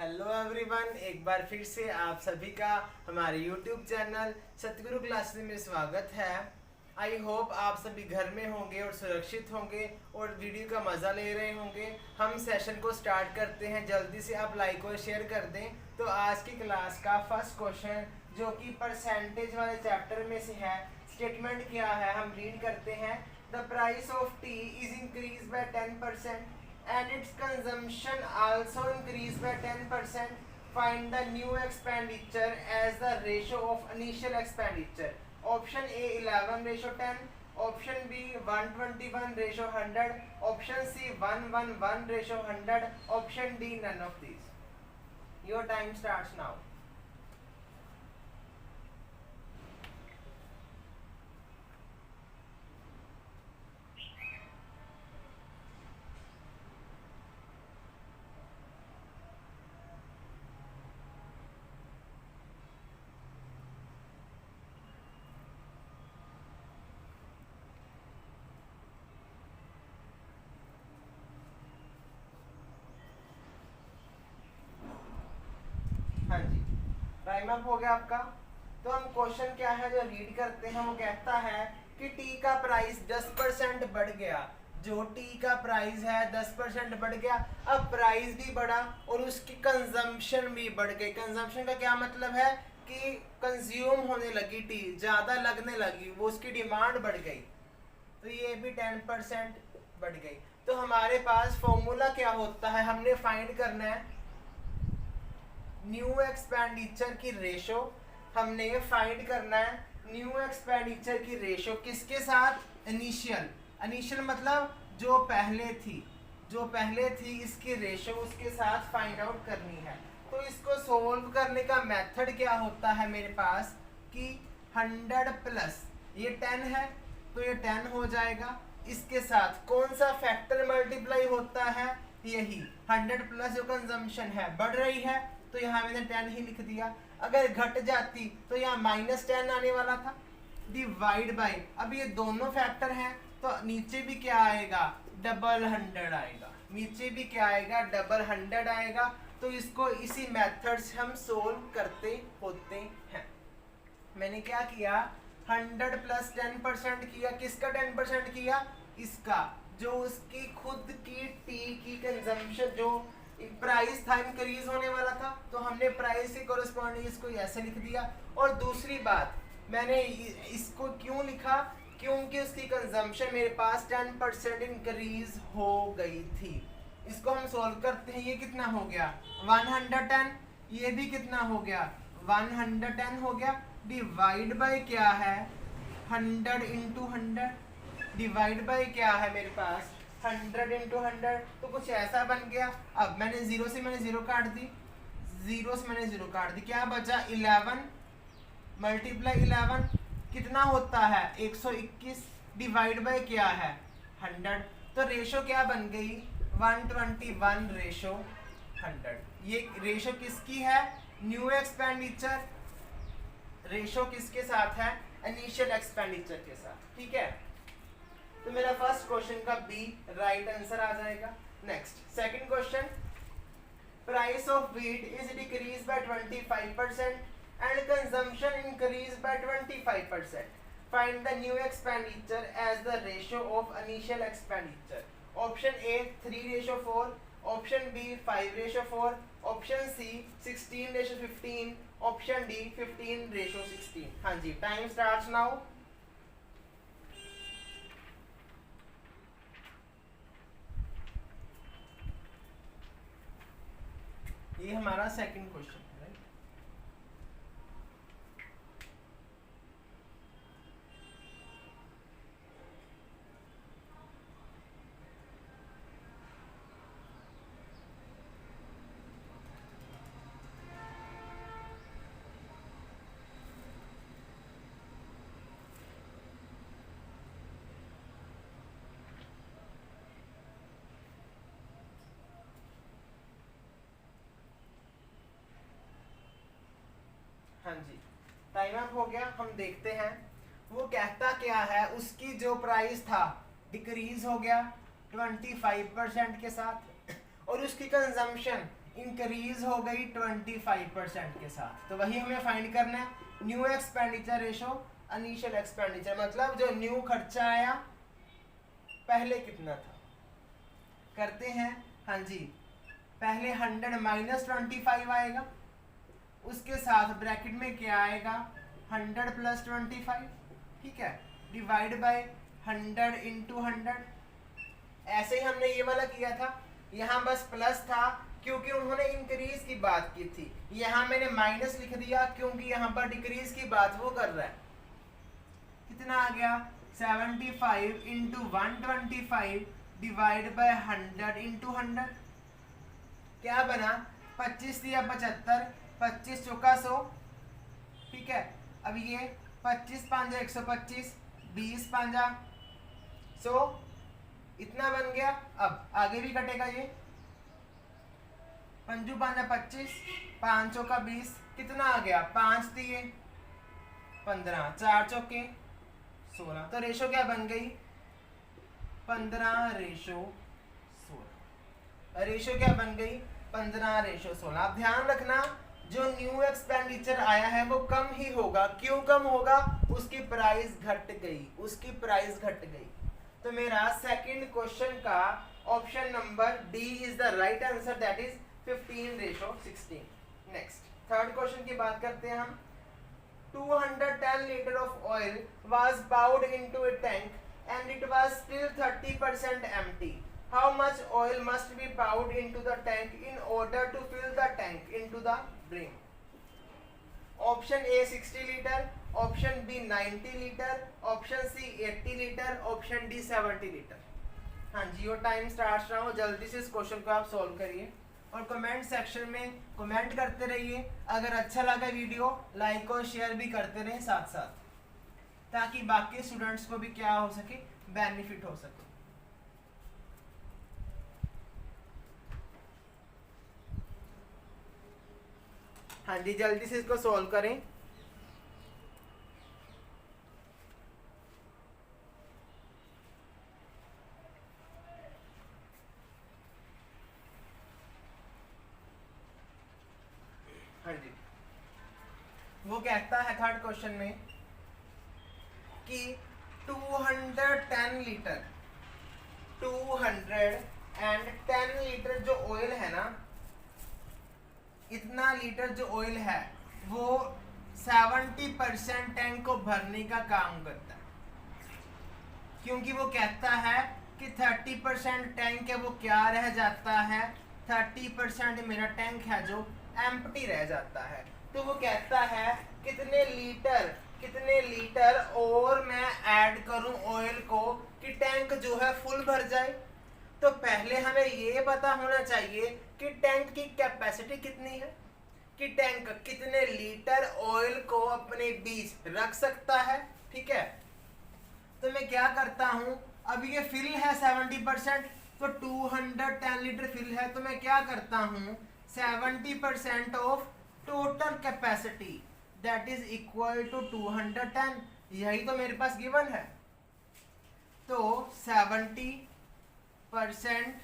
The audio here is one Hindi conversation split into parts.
हेलो एवरीवन, एक बार फिर से आप सभी का हमारे यूट्यूब चैनल सतगुरु क्लासेस में स्वागत है। आई होप आप सभी घर में होंगे और सुरक्षित होंगे और वीडियो का मज़ा ले रहे होंगे। हम सेशन को स्टार्ट करते हैं, जल्दी से आप लाइक और शेयर कर दें। तो आज की क्लास का फर्स्ट क्वेश्चन जो कि परसेंटेज वाले चैप्टर में से है, स्टेटमेंट क्या है हम रीड करते हैं। The price of T is increase bye 10% and its consumption also increased by 10%. Find the new expenditure as the ratio of initial expenditure. Option A 11:10, option B 121:100, option C 111:100, option D none of these. Your time starts now. हाँ जी, टाइम अप हो गया आपका। तो हम क्वेश्चन क्या है जो रीड करते हैं, वो कहता है कि टी का प्राइस 10% बढ़ गया। जो टी का प्राइस है 10% बढ़ गया। अब प्राइस भी बढ़ा और उसकी कंजम्पशन भी बढ़ गई। कंजम्पशन का क्या मतलब है कि कंज्यूम होने लगी, टी ज़्यादा लगने लगी, वो उसकी डिमांड बढ़ गई। तो ये भी 10% बढ़ गई। तो हमारे पास फॉर्मूला क्या होता है, हमने फाइंड करना है न्यू एक्सपेंडिचर की रेशो। हमने ये फाइंड करना है न्यू एक्सपेंडिचर की रेशो किसके साथ, इनिशियल। इनिशियल मतलब जो पहले थी इसकी रेशो उसके साथ फाइंड आउट करनी है। तो इसको सोल्व करने का मेथड क्या होता है मेरे पास कि 100 प्लस ये 10 है तो ये 10 हो जाएगा। इसके साथ कौन सा फैक्टर मल्टीप्लाई होता है, यही 100 प्लस जो कंजम्पशन है बढ़ रही है तो यहाँ मैंने 10 ही लिख दिया। अगर घट जाती तो यहाँ -10 आने वाला था, डिवाइड बाय। अब ये दोनों फैक्टर हैं तो नीचे भी क्या आएगा, डबल 100 आएगा। नीचे भी क्या आएगा, डबल 100 आएगा। तो इसको इसी मेथड से हम सोल्व करते होते हैं। मैंने क्या किया, 100 प्लस 10% किया। किसका 10% किया, इसका। जो उसकी खुद की टी की कंजम्पशन, जो प्राइस था इंक्रीज होने वाला था, तो हमने प्राइस के कोरिस्पॉन्डिंग इसको ऐसे लिख दिया। और दूसरी बात, मैंने इसको क्यों लिखा, क्योंकि उसकी कंजम्पशन मेरे पास 10% इंक्रीज हो गई थी। इसको हम सॉल्व करते हैं। ये कितना हो गया, 110। ये भी कितना हो गया, 110 हो गया। डिवाइड बाय क्या है, 100 इंटू 100। डिवाइड बाय क्या है मेरे पास, 100 इंटू 100। तो कुछ ऐसा बन गया। अब मैंने जीरो से काट दी, जीरो से मैंने जीरो काट दी। क्या बचा, 11 मल्टीप्लाई 11 कितना होता है, 121। डिवाइड बाय क्या है, 100। तो रेशो क्या बन गई, 121:100। ये रेशो किसकी है, न्यू एक्सपेंडिचर। रेशो किसके साथ है, इनिशियल एक्सपेंडिचर के साथ। ठीक है, तो मेरा फर्स्ट क्वेश्चन का बी राइट आंसर आ जाएगा। Next second question, price of wheat is decrease by 25% and consumption increase by 25%. Find the new expenditure as the ratio of initial expenditure. Option A 3:4, option B 5:4, option C 16:15, option D 15:16। हाँ जी, टाइम स्टार्ट्स नाउ। ये हमारा सेकंड क्वेश्चन है, राइट। हाँ जी, टाइम अप हो गया। हम देखते हैं वो कहता क्या है। उसकी जो प्राइस था डिक्रीज हो गया 25% के साथ और उसकी कंजम्पशन इंक्रीज हो गई 25% के साथ। तो वही हमें फाइंड करना है, new expenditure ratio initial expenditure, मतलब जो न्यू खर्चा आया पहले कितना था। करते हैं, हाँ जी, पहले 100 माइनस 25 आएगा, उसके साथ ब्रैकेट में क्या आएगा 100 प्लस 25, ठीक है, डिवाइड बाय 100 इंटू 100। ऐसे ही हमने ये वाला किया था, यहाँ बस प्लस था क्योंकि उन्होंने इंक्रीज की बात की थी, यहाँ मैंने माइनस लिख दिया क्योंकि यहाँ पर डिक्रीज की बात वो कर रहा है। कितना आ गया 75 इंटू 125 डिवाइड बाय 100 इंटू 100, क्या बना 25 दिया 75, 25 चौका 100, ठीक है। अब ये 25 पांजा 125, 20 पांजा 100, इतना बन गया। अब आगे भी कटेगा ये, पंजू पांजा 25, 5 चौका 20, कितना आ गया 5 दिए 15, 4 चौके 16, तो रेशो क्या बन गई 15:16। रेशो क्या बन गई 15:16। अब ध्यान रखना जो न्यू एक्सपेंडिचर आया है वो कम ही होगा। क्यों कम होगा, उसकी प्राइस घट गई, उसकी प्राइस घट गई। तो मेरा सेकंड क्वेश्चन का option number D is the right answer, that is 15:16। Next third question की बात करते हैं हम। 210 liter of oil was poured into a tank and it was still 30% empty. How much oil must be poured into the tank in order to fill the tank into the brim? Option A 60 liter, option B 90 liter, option C 80 liter, option D 70 liter। हाँ जी, वो टाइम स्टार्ट रहा हूँ, जल्दी से इस क्वेश्चन को आप सॉल्व करिए और कमेंट सेक्शन में कमेंट करते रहिए। अगर अच्छा लगा वीडियो लाइक और शेयर भी करते रहें साथ साथ, ताकि बाकी स्टूडेंट्स को भी क्या हो सके, बेनिफिट हो सके। हाँ जी, जल्दी से इसको सॉल्व करें। हाँ जी, वो कहता है थर्ड क्वेश्चन में कि 210 लीटर 210 लीटर जो ऑयल है ना, इतना लीटर जो ऑयल है वो 70% टैंक को भरने का काम करता है। क्योंकि वो कहता है कि 30% टैंक है वो क्या रह जाता है, 30% मेरा टैंक है जो एम्प्टी रह जाता है। तो वो कहता है कितने लीटर और मैं ऐड करूं ऑयल को कि टैंक जो है फुल भर जाए। तो पहले हमें ये पता होना चाहिए कि टैंक की कैपेसिटी कितनी है, कि टैंक कितने लीटर ऑयल को अपने बीच रख सकता है, ठीक है। तो मैं क्या करता हूं, अब ये फिल है 70%, तो 210 लीटर फिल है, तो मैं क्या करता हूं 70% of total capacity that is equal to 210, यही तो मेरे पास गिवन है। तो 70%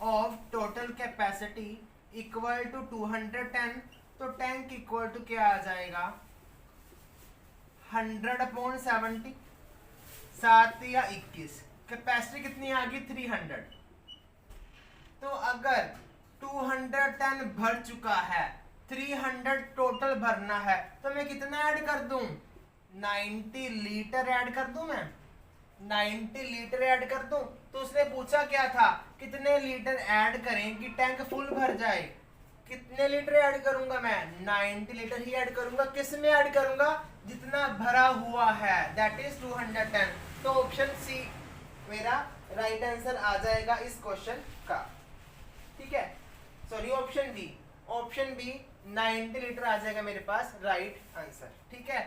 of total capacity equal to 210, तो टैंक इक्वल टू क्या आ जाएगा 100/70, 7 या 21, कैपेसिटी कितनी आ गई 300। तो अगर 210 भर चुका है, 300 टोटल भरना है, तो मैं कितना ऐड कर दूं 90 लीटर ऐड कर दूं, मैं 90 लीटर ऐड कर दूं। तो उसने पूछा क्या था, कितने लीटर ऐड करें कि टैंक फुल भर जाए। कितने लीटर ऐड करूंगा मैं 90 लीटर ही ऐड करूंगा। किस में ऐड करूंगा, जितना भरा हुआ है, दैट इज 210। तो ऑप्शन सी मेरा राइट आंसर आ जाएगा इस क्वेश्चन का, ठीक है। सॉरी, ऑप्शन बी 90 लीटर आ जाएगा मेरे पास राइट आंसर, ठीक है।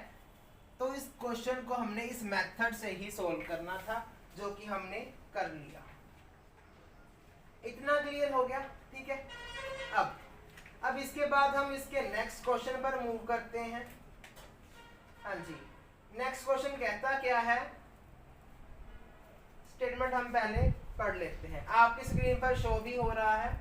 तो इस क्वेश्चन को हमने इस मेथड से ही सॉल्व करना था, जो कि हमने कर लिया। इतना क्लियर हो गया, ठीक है। अब इसके बाद हम इसके नेक्स्ट क्वेश्चन पर मूव करते हैं। हाँ जी, नेक्स्ट क्वेश्चन कहता क्या है, स्टेटमेंट हम पहले पढ़ लेते हैं, आपकी स्क्रीन पर शो भी हो रहा है,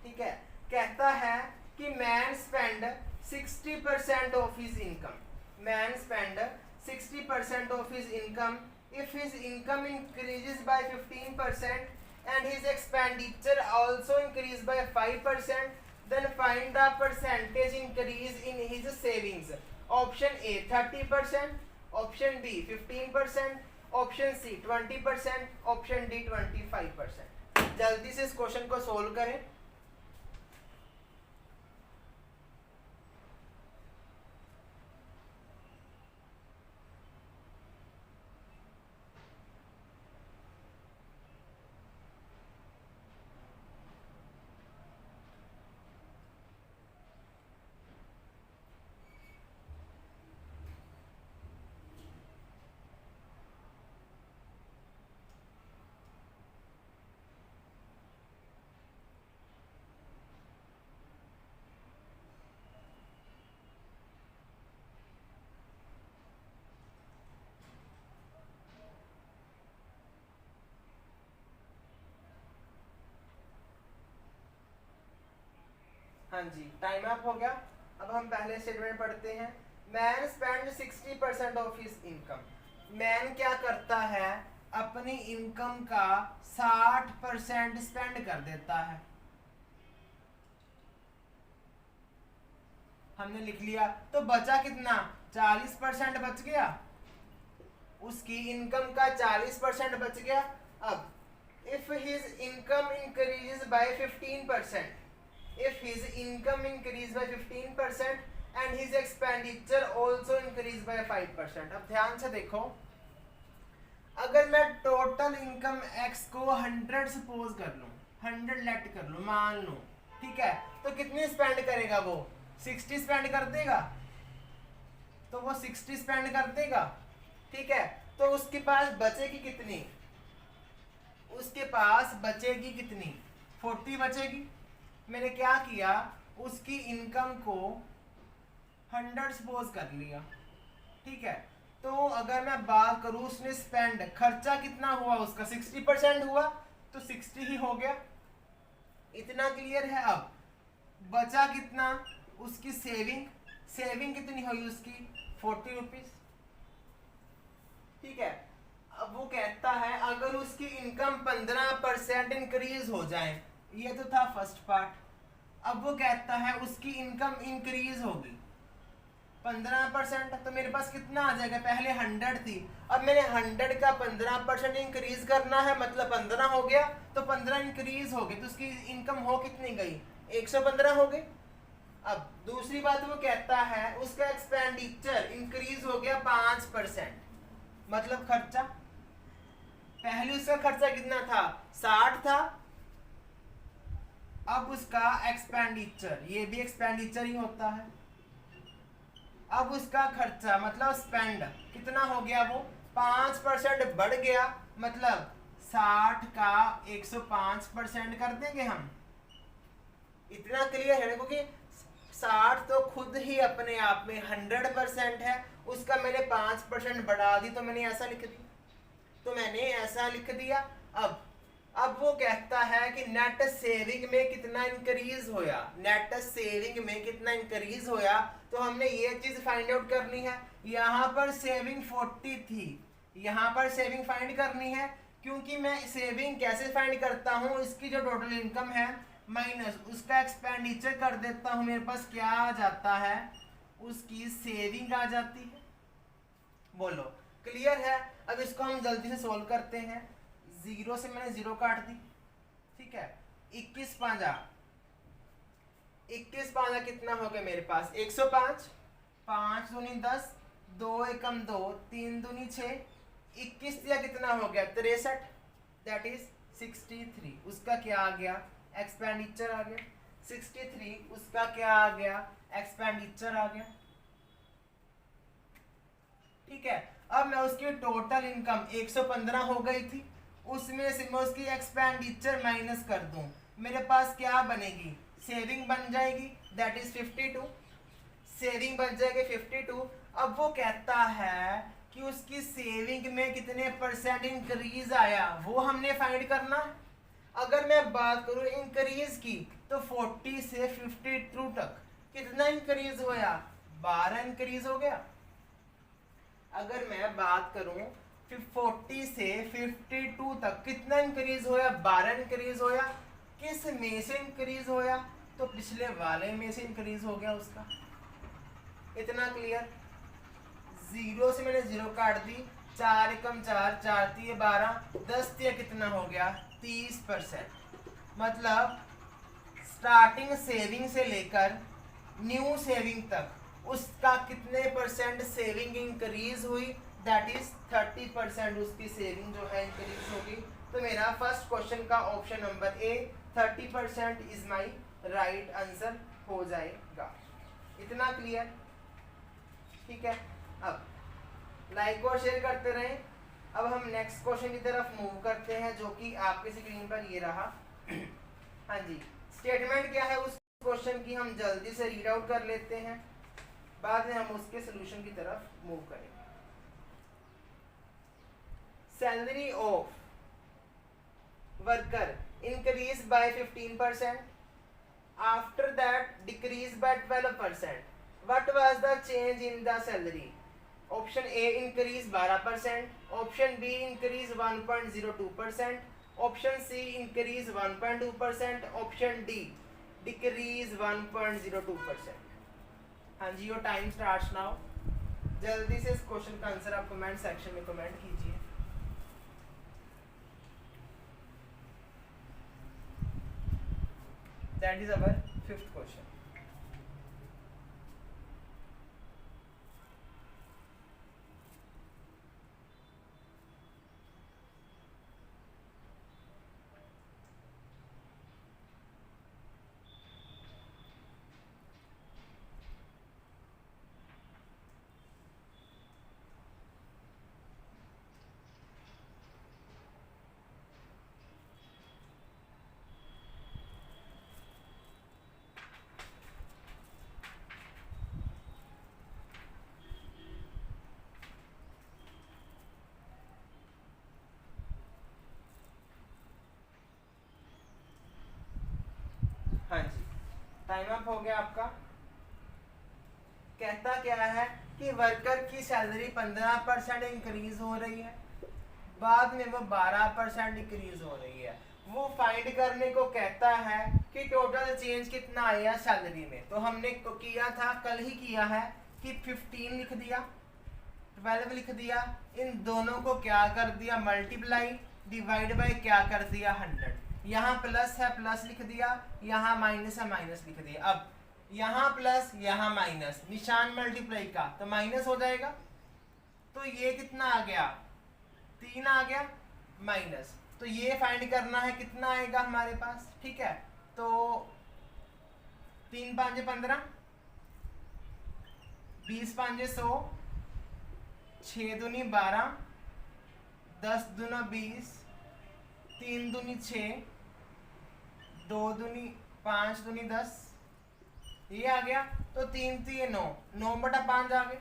ठीक है। कहता है कि man spend 60% of his income, man spend 60% of his income if his income increases by 15% and his expenditure also increase by 5%, then find the percentage increase in his savings. Option A 30%, option B 15%, option C 20%, option D 25%. जल्दी से इस क्वेश्चन को सोल्व करें। हाँ जी, टाइम अप हो गया। अब हम पहले स्टेटमेंट पढ़ते हैं। Man spend 60% of his income. Man क्या करता है, अपनी इनकम का 60% स्पेंड कर देता है। हमने लिख लिया, तो बचा कितना, 40% बच गया, उसकी इनकम का 40% बच गया। अब if his income increase by 15%, if his income increase by 15% and his expenditure also increase by 5%। अब ध्यान से देखो, अगर मैं टोटल इनकम x को 100 सपोज कर लूं, 100 लेट कर लूं, मान लूं, ठीक है, तो कितनी स्पेंड करेगा वो, 60 स्पेंड कर देगा, तो वो 60 स्पेंड कर देगा, ठीक है। तो उसके पास बचेगी कितनी, उसके पास बचेगी कितनी, 40 बचेगी। मैंने क्या किया, उसकी इनकम को 100 सपोज कर लिया, ठीक है। तो अगर मैं बात करूं, उसने स्पेंड, खर्चा कितना हुआ उसका, 60% हुआ, तो 60 ही हो गया, इतना क्लियर है। अब बचा कितना, उसकी सेविंग, सेविंग कितनी हुई उसकी, 40 रुपीज, ठीक है। अब वो कहता है अगर उसकी इनकम 15% इंक्रीज हो जाए, ये तो था फर्स्ट पार्ट। अब वो कहता है उसकी इनकम इंक्रीज होगी 15%, तो मेरे पास कितना आ जाएगा, पहले 100 थी, अब मैंने 100 का 15% इंक्रीज करना है, मतलब 15 हो गया, तो 15 इंक्रीज हो गई, तो उसकी इनकम हो कितनी गई, 115 हो गई। अब दूसरी बात वो कहता है उसका एक्सपेंडिचर इंक्रीज हो गया 5%, मतलब खर्चा, पहले उसका खर्चा कितना था, 60 था, अब उसका एक्सपेंडिचर, ये भी एक्सपेंडिचर ही होता है, अब उसका खर्चा मतलब स्पेंड कितना हो गया, वो 5% बढ़ गया, मतलब 60 का 105% कर देंगे हम। इतना क्लियर है, क्योंकि 60 तो खुद ही अपने आप में 100% है, उसका मैंने 5% बढ़ा दी, तो मैंने ऐसा लिख दिया, तो मैंने ऐसा लिख दिया। अब वो कहता है कि नेट सेविंग में कितना इंक्रीज होया, नेट सेविंग में कितना इंक्रीज होया, तो हमने ये चीज फाइंड आउट करनी है। यहाँ पर सेविंग 40 थी, यहाँ पर सेविंग फाइंड करनी है, क्योंकि मैं सेविंग कैसे फाइंड करता हूँ, इसकी जो टोटल इनकम है माइनस उसका एक्सपेंडिचर कर देता हूँ, मेरे पास क्या आ जाता है, उसकी सेविंग आ जाती है। बोलो क्लियर है। अब इसको हम जल्दी से सोल्व करते हैं। 0 से मैंने 0 काट दी, ठीक है। 21 पांजा, 21 पांजा कितना हो गया मेरे पास, 105, 5 दूनी 10, 2 एकम 2, 3 दूनी 6, 21 या कितना हो गया 63, दैट इज 63। उसका क्या आ गया, एक्सपेंडिचर आ गया। 63 उसका क्या आ गया, एक्सपेंडिचर आ गया, ठीक है। अब मैं उसकी टोटल इनकम 115 हो गई थी, उसमें से मैं उसकी एक्सपेंडिचर माइनस कर दूं, मेरे पास क्या बनेगी, सेविंग बन जाएगी, दैट इज 52, सेविंग बन जाएगी 52। अब वो कहता है कि उसकी सेविंग में कितने % इंक्रीज आया, वो हमने फाइंड करना। अगर मैं बात करूं इंक्रीज की, तो 40 से 52 तक कितना इंक्रीज हुआ? 12 इंक्रीज हो गया। अगर मैं बात करूं 40 से 52 तक कितना इंक्रीज होया? 12 इंक्रीज होया। किस में से इंक्रीज होया? तो पिछले वाले में से इंक्रीज हो गया उसका। इतना क्लियर? जीरो से मैंने जीरो काट दी, 4 एकम 4, 4 तिये 12, 10 तिया कितना हो गया? 30%। मतलब स्टार्टिंग सेविंग से लेकर न्यू सेविंग तक उसका कितने परसेंट सेविंग इंक्रीज हुई? दैट इज 30% उसकी सेविंग जो है इंक्रीज होगी। तो मेरा फर्स्ट क्वेश्चन का option number A 30% is my right answer हो जाएगा। इतना क्लियर? ठीक है, अब लाइक और शेयर करते रहें। अब हम नेक्स्ट क्वेश्चन की तरफ मूव करते हैं जो कि आपके स्क्रीन पर ये रहा। हाँ जी, स्टेटमेंट क्या है उस क्वेश्चन की हम जल्दी से रीड आउट कर लेते हैं, बाद में हम उसके सोल्यूशन की तरफ मूव करेंगे। Salary of worker increase by 15%, after that decrease by 12%. What was the change in the salary? Option A increase 12%, option B increase 1.02%, option C increase 1.2%, option D decrease 1.02%. हाँ जी, योर टाइम स्टार्ट्स नाउ। जल्दी से इस क्वेश्चन का आंसर आप कमेंट सेक्शन में कमेंट कीजिए। That is our fifth question. हाँ जी, टाइम अप हो गया आपका। कहता क्या है कि वर्कर की सैलरी 15% इंक्रीज हो रही है, बाद में वो 12% इंक्रीज हो रही है। वो फाइंड करने को कहता है कि टोटल चेंज कितना आया सैलरी में। तो हमने किया था, कल ही किया है कि 15 लिख दिया, 12 लिख दिया, इन दोनों को क्या कर दिया? मल्टीप्लाई, डिवाइड बाय क्या कर दिया? 100। यहाँ प्लस है, प्लस लिख दिया, यहाँ माइनस है, माइनस लिख दिया। अब यहाँ प्लस यहाँ माइनस, निशान मल्टीप्लाई का, तो माइनस हो जाएगा। तो ये कितना आ गया? 3 आ गया माइनस। तो ये फाइंड करना है कितना आएगा हमारे पास। ठीक है, तो 3 5 15, 20 5 100, 6 दूनी 12, 10 दूना 20, 3 दूनी 6, 2 दूनी 5 दूनी 10, ये आ गया। तो 3 3 9, 9/5 आ गए।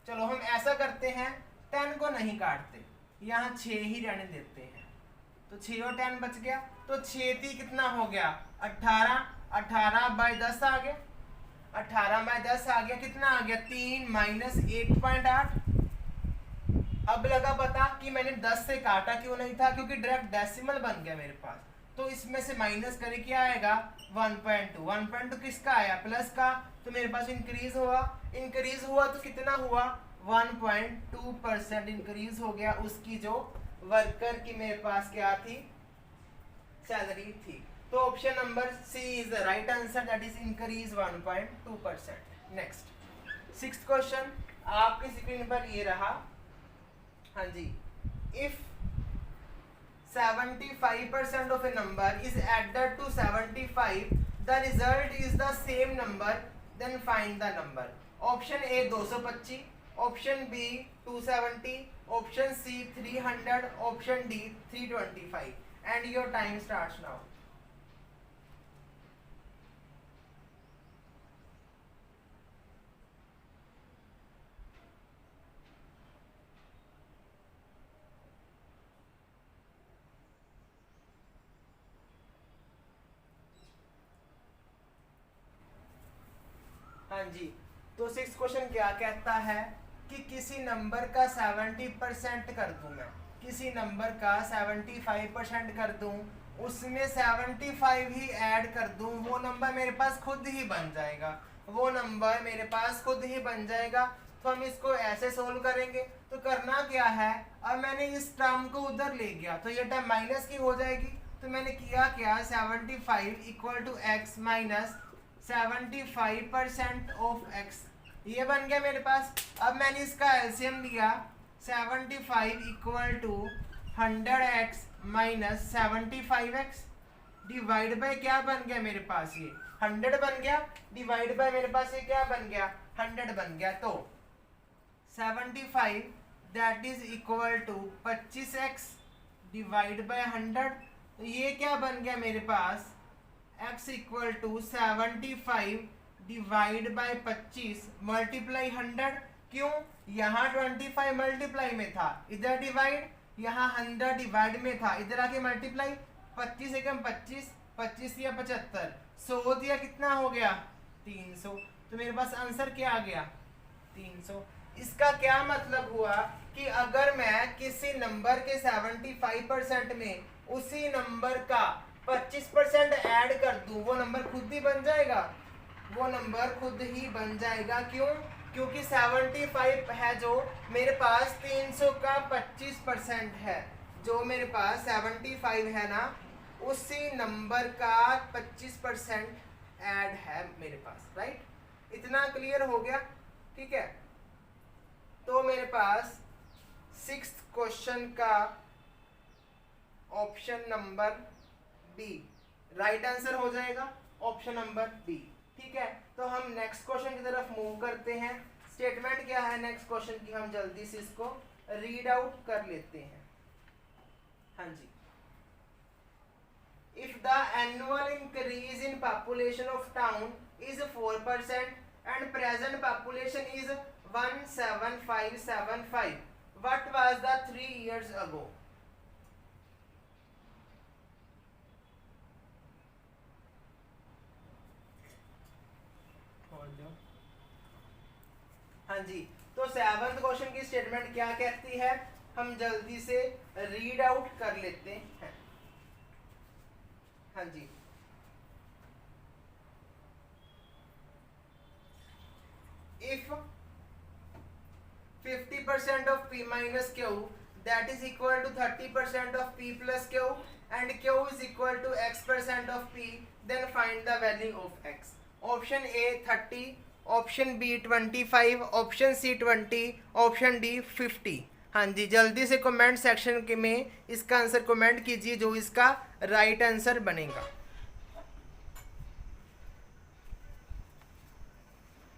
चलो हम ऐसा करते हैं, 10 को नहीं काटते, यहाँ 6 ही रहने देते हैं। तो 6 और 10 बच गया। तो 6 3 कितना हो गया? 18, 18/10 आ गया, 18/10 आ गया। कितना आ गया? 3 माइनस 8.8। अब लगा पता कि मैंने 10 से काटा क्यों नहीं था, क्योंकि डायरेक्ट डेसिमल बन गया मेरे पास। तो इसमें से माइनस करे क्या आएगा? 1.2। 1.2 किसका आया? प्लस का। तो मेरे पास इंक्रीज हुआ, इंक्रीज हुआ तो कितना हुआ? 1.2% इंक्रीज हो गया उसकी जो वर्कर की मेरे पास क्या थी? सैलरी थी। तो option number C is the right answer, that is increase 1.2%। Next sixth question आपकी स्क्रीन पर ये रहा। हाँ जी, if 75% of a number is added to 75, the result is the same number, then find the number. Option A 225, option B 270, option C 300, option D 325. And your time starts now. जी, तो 6 क्वेश्चन क्या कहता है कि किसी नंबर का 70% कर दूं, मैं किसी नंबर का 75% कर दूं, उसमें 75 ही ऐड कर दूं, वो नंबर मेरे पास खुद ही बन जाएगा, वो नंबर मेरे पास खुद ही बन जाएगा। तो हम इसको ऐसे सोल्व करेंगे। तो करना क्या है, अब मैंने इस टर्म को उधर ले गया तो ये टर्म माइनस की हो जाएगी। तो मैंने किया क्या, 75 equal to x minus 75% of x, ये बन गया मेरे पास। अब मैंने इसका एलसीएम लिया, 75 equal to 100x minus 75x divide by क्या बन गया मेरे पास, ये 100 बन गया, डिवाइड बाय मेरे पास ये क्या बन गया, 100 बन गया। तो 75 that is equal to 25x divide by 100, तो ये क्या बन गया मेरे पास, x equal to 75 divide by 25 multiply 100। क्यों, यहाँ 25 मल्टीप्लाई में था, इधर डिवाइड, यहाँ 100 डिवाइड में था, इधर आके मल्टीप्लाई, 25 एकम 25, 25 या 75, 100 दिया, कितना हो गया 300। तो मेरे पास आंसर क्या आ गया 300। इसका क्या मतलब हुआ कि अगर मैं किसी नंबर के 75% में उसी नंबर का 25% ऐड कर दूं, वो नंबर खुद ही बन जाएगा, वो नंबर खुद ही बन जाएगा। क्यों, क्योंकि 75 है जो मेरे पास 300 का 25% है, जो मेरे पास 75 है ना, उसी नंबर का 25% ऐड है मेरे पास, राइट। इतना क्लियर हो गया, ठीक है। तो मेरे पास 6th क्वेश्चन का option number B right answer हो जाएगा, ऑप्शन नंबर बी, ठीक है। तो हम नेक्स्ट क्वेश्चन की तरफ मूव करते हैं। स्टेटमेंट क्या है नेक्स्ट क्वेश्चन की, हम जल्दी से इसको रीड आउट कर लेते हैं। हाँ जी, if the annual increase in population of town is 4% and present population is 17575, what was the 3 years ago? हाँ जी, तो 7th क्वेश्चन की स्टेटमेंट क्या कहती है, हम जल्दी से रीड आउट कर लेते हैं। हाँ जी, if 50% of p minus q that is equal to 30% of p plus q and q is equal to x% of p, then find the value of x. Option A 30, option B 25, option C 20, option D 50। हाँ जी, जल्दी से कमेंट सेक्शन के में इसका आंसर कमेंट कीजिए जो इसका राइट आंसर बनेगा,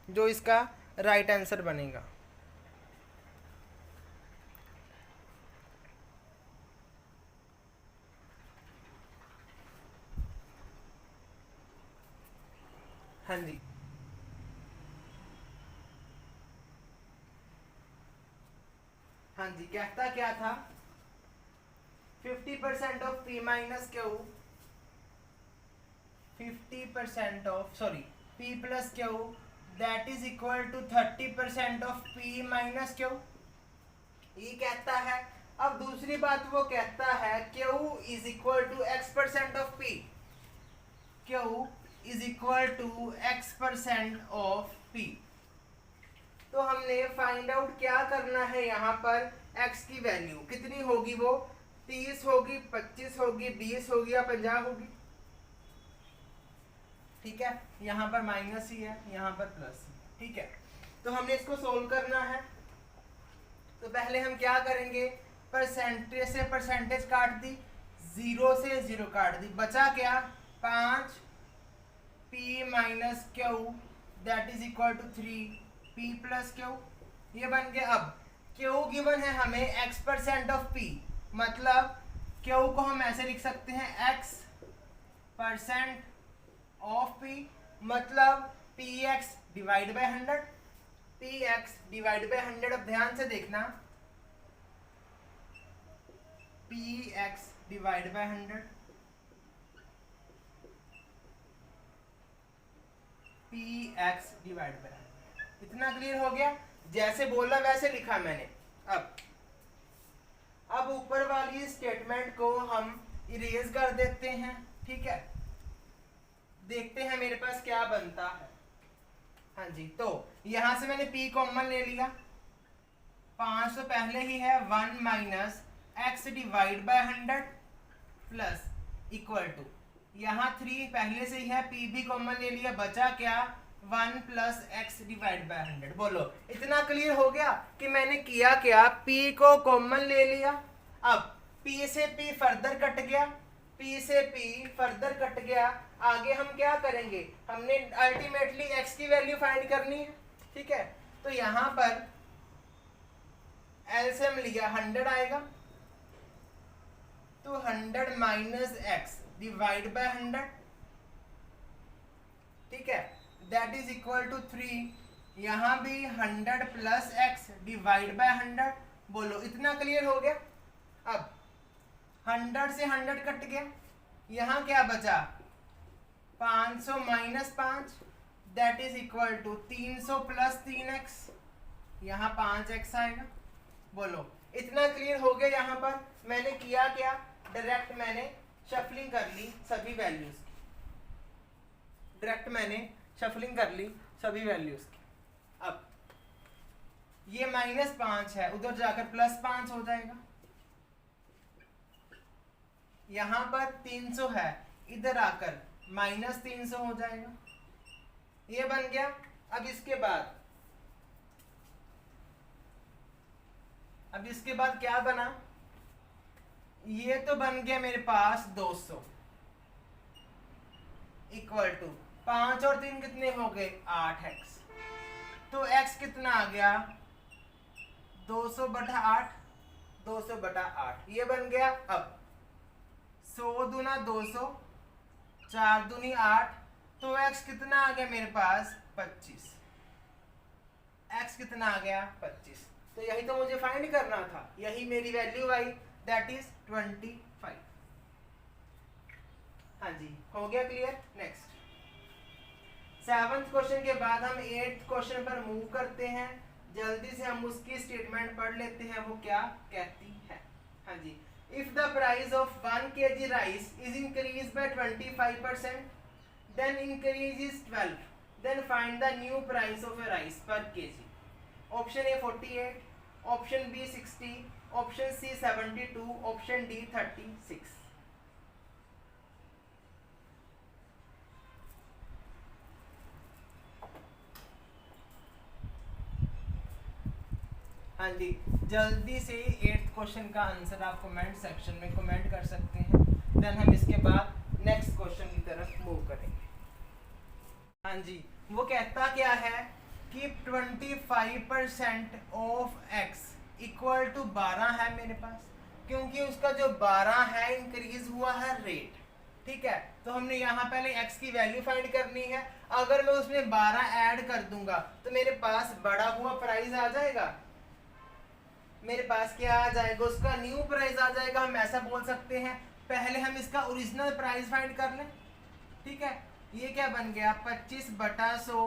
जो इसका राइट आंसर बनेगा। हाँ जी, हाँ जी, कहता क्या था, 50% of p minus q, 50% of sorry p plus q that is equal to 30% of p minus q, ये कहता है। अब दूसरी बात वो कहता है q is equal to x% of p, q is equal to x% of p। तो हमने फाइंड आउट क्या करना है, यहाँ पर x की वैल्यू कितनी होगी, वो 30 होगी, 25 होगी, 20 होगी या 50 होगी, ठीक है। यहाँ पर माइनस ही है, यहाँ पर प्लस, ठीक है। तो हमने इसको सोल्व करना है। तो पहले हम क्या करेंगे, परसेंटेज से परसेंटेज काट दी, 0 से 0 काट दी, बचा क्या 5 p minus q that is equal to 3 p plus q, ये बन गया। अब क्यू गिवन है हमें x% ऑफ p, मतलब क्यू को हम ऐसे लिख सकते हैं x% ऑफ p, मतलब px divide by 100, px divide by 100। अब ध्यान से देखना, px divide by 100, px divide by 100, इतना क्लियर हो गया? जैसे बोला वैसे लिखा मैंने। अब ऊपर वाली स्टेटमेंट को हम इरेज कर देते हैं, ठीक है। देखते हैं मेरे पास क्या बनता है। हाँ जी, तो यहां से मैंने p कॉमन ले लिया, 500 पहले ही है, 1 minus x divide by 100 plus equal to, यहाँ 3 पहले से ही है, p भी कॉमन ले लिया, बचा क्या, 1 प्लस एक्स डिवाइड बाय 100। बोलो इतना क्लियर हो गया कि मैंने किया क्या, p को कॉमन ले लिया, अब p से p फर्दर कट गया, p से p फर्दर कट गया, आगे हम क्या करेंगे, हमने अल्टीमेटली x की वैल्यू फाइंड करनी है, ठीक है। तो यहां पर एलसीएम लिया 100 आएगा, तो 100 माइनस एक्स डिवाइड बाय 100, ठीक है, दैट इज इक्वल टू 3। यहां भी 100 प्लस एक्स डिवाइड बाय 100। बोलो इतना क्लियर हो गया? अब 100 से 100 कट गया, यहां क्या बचा, 500 minus 5 that is equal to 300 plus 3x, यहाँ 5x आएगा। बोलो इतना क्लियर हो गया? यहाँ पर मैंने किया क्या, डायरेक्ट मैंने शफलिंग कर ली सभी वैल्यूज की, डायरेक्ट मैंने शफलिंग कर ली सभी वैल्यूज की। अब ये -5 है, उधर जाकर +5 हो जाएगा, यहां पर 300 है, इधर आकर -300 हो जाएगा, ये बन गया। अब इसके बाद क्या बना, ये तो बन गया मेरे पास 200 इक्वल टू 5 और 3 कितने हो गए, 8x। तो x कितना आ गया, 200/8, 200/8 ये बन गया। अब 100 दूना 200, 4 दूनी 8, तो x कितना आ गया मेरे पास, 25। x कितना आ गया, 25। तो यही तो मुझे फाइंड करना था, यही मेरी वैल्यू आई, दैट इज 25। हाँ जी, हो गया क्लियर? नेक्स्ट 7th क्वेश्चन के बाद हम 8th क्वेश्चन पर मूव करते हैं। जल्दी से हम उसकी स्टेटमेंट पढ़ लेते हैं, वो क्या कहती है। हाँ जी, if the price of 1 kg rice is increase by 25%, then increase is 12, then find the new price of a rice per kg. Option A 48, option B 60, option C 72, option D 36। हाँ जी, जल्दी से 8th क्वेश्चन का आंसर आप कमेंट सेक्शन में कमेंट कर सकते हैं, देन हम इसके बाद नेक्स्ट क्वेश्चन की तरफ मूव करेंगे। हाँ जी, वो कहता क्या है कि 25% ऑफ x इक्वल टू 12 है मेरे पास, क्योंकि उसका जो 12 है इंक्रीज हुआ है रेट, ठीक है। तो हमने यहाँ पहले x की वैल्यू फाइंड करनी है, अगर मैं उसमें 12 ऐड कर दूंगा तो मेरे पास बढ़ा हुआ प्राइस आ जाएगा, मेरे पास क्या आ जाएगा, उसका न्यू प्राइस आ जाएगा। हम ऐसा बोल सकते हैं, पहले हम इसका ओरिजिनल प्राइस फाइंड कर लें, ठीक है। ये क्या बन गया, 25/100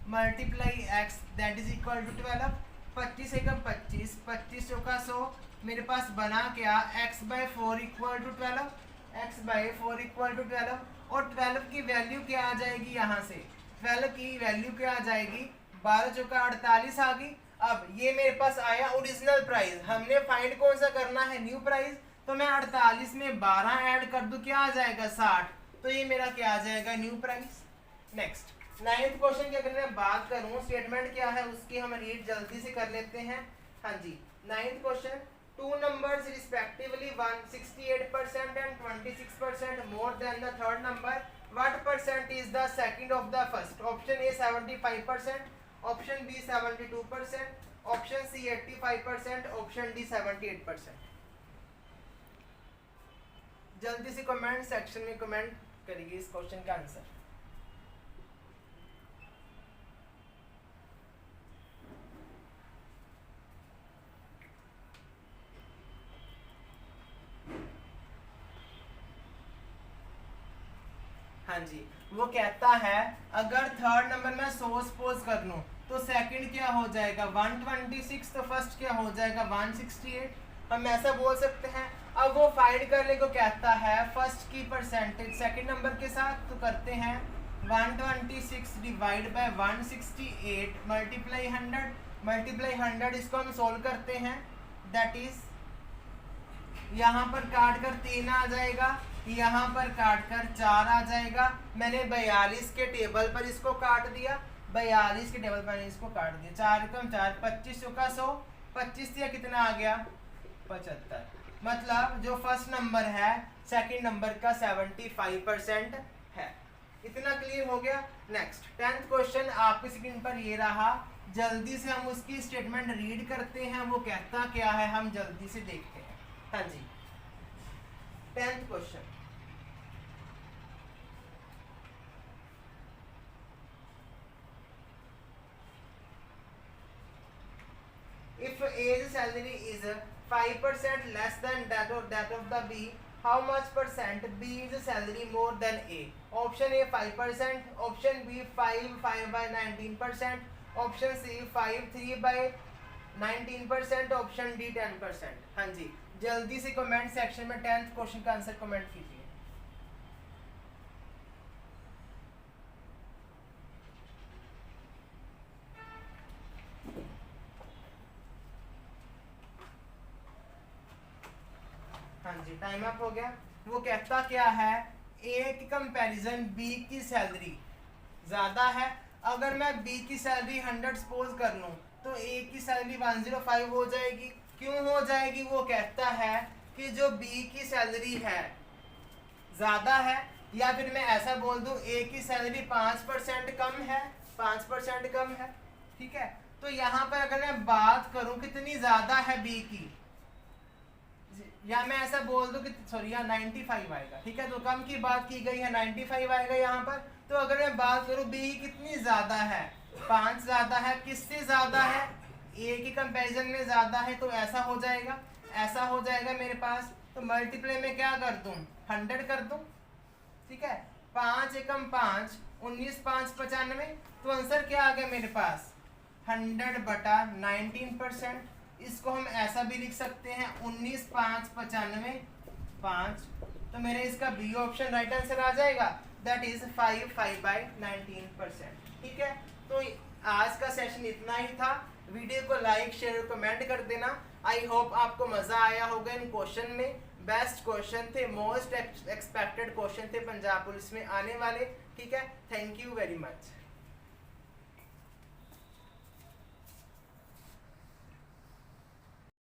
multiply x that is equal to 12। 25 एकम 25, 25 चौका 100, मेरे पास बना क्या, x/4 equal to 12, x/4 equal to 12। और 12 की वैल्यू क्या आ जाएगी, यहाँ से 12 की वैल्यू क्या आ जाएगी, 12 चौका 48 आ गई। अब ये मेरे पास आया ओरिजिनल प्राइस, हमने फाइंड कौन सा करना है, न्यू प्राइस। तो मैं 48 में 12 ऐड कर दूं, क्या आ जाएगा, 60। तो ये मेरा क्या आ जाएगा, new price. Next 9th question की अगर मैं बात करूं, स्टेटमेंट क्या है उसकी हम रीड जल्दी से कर लेते हैं। हाँ जी, 9th question, two numbers respectively 168% and 26% more than the third number, what percent is the second of the first. Option A 75%, option B 72%, option C 85%, option D 78%। जल्दी से कमेंट सेक्शन में कमेंट करिए इस क्वेश्चन का आंसर। हाँ जी, वो कहता है अगर थर्ड नंबर में 100 सपोज कर लूं तो सेकंड क्या हो जाएगा 126, तो फर्स्ट क्या हो जाएगा 168। हम ऐसा बोल सकते हैं। अब वो फाइंड करने को कहता है फर्स्ट की परसेंटेज सेकंड नंबर के साथ, तो करते हैं 126 डिवाइड बाय 168 मल्टीप्लाई 100 इसको हम सोल्व करते हैं। दैट इज यहाँ पर काट कर 3 आ जाएगा, यहाँ पर काट कर 4 आ जाएगा। मैंने 42 के टेबल पर इसको काट दिया, 42 के टेबल पर इसको काट दिया। 4 कम 4 25 का 100, 25 से कितना आ गया 75। मतलब जो फर्स्ट नंबर है सेकंड नंबर का 75% है। इतना क्लियर हो गया। नेक्स्ट 10th क्वेश्चन आपकी स्क्रीन पर ये रहा। जल्दी से हम उसकी स्टेटमेंट रीड करते हैं, वो कहता क्या है हम जल्दी से देखते हैं। हाँ जी 10th question, if A's salary is 5% less than that of the B, how much percent B is salary more than A? Option A 5%, option B 5 by 19%, option C 3 by 19%, option D 10%। हाँ जी जल्दी से कमेंट सेक्शन में 10th क्वेश्चन का आंसर कमेंट कीजिए। हाँ जी टाइम अप हो गया। वो कहता क्या है ए की कंपैरिजन बी की सैलरी ज्यादा है। अगर मैं बी की सैलरी 100 सपोज कर लूं तो ए की सैलरी 105 हो जाएगी। क्यों हो जाएगी? वो कहता है कि जो बी की सैलरी है ज्यादा है, या फिर मैं ऐसा बोल दूं ए की सैलरी 5% कम है, 5% कम है। ठीक है, तो यहाँ पर अगर मैं बात करूं कितनी ज्यादा है बी की, या मैं ऐसा बोल दूं कि सॉरी यहाँ 95 आएगा। ठीक है, तो कम की बात की गई है 95 आएगा यहाँ पर। तो अगर मैं बात करूं बी कितनी ज्यादा है, 5 ज्यादा है। किससे ज्यादा है? ए की कंपैरिजन में ज्यादा है, तो ऐसा हो जाएगा, ऐसा हो जाएगा मेरे पास। तो मल्टीप्लाई में क्या कर दूं 100 कर दूं। ठीक है, 5 एकम 5 19 5 95, तो आंसर क्या आ गया मेरे पास 100 बटा 19%। इसको हम ऐसा भी लिख सकते हैं 19 5 95 5, तो मेरे इसका बी ऑप्शन राइट आंसर आ जाएगा। That is 5 by 19%। ठीक है, तो आज का सेशन इतना ही था। वीडियो को लाइक शेयर और कमेंट कर देना। आई होप आपको मजा आया होगा इन क्वेश्चन में। बेस्ट क्वेश्चन थे, मोस्ट एक्सपेक्टेड क्वेश्चन थे पंजाब पुलिस में आने वाले। ठीक है, थैंक यू वेरी मच।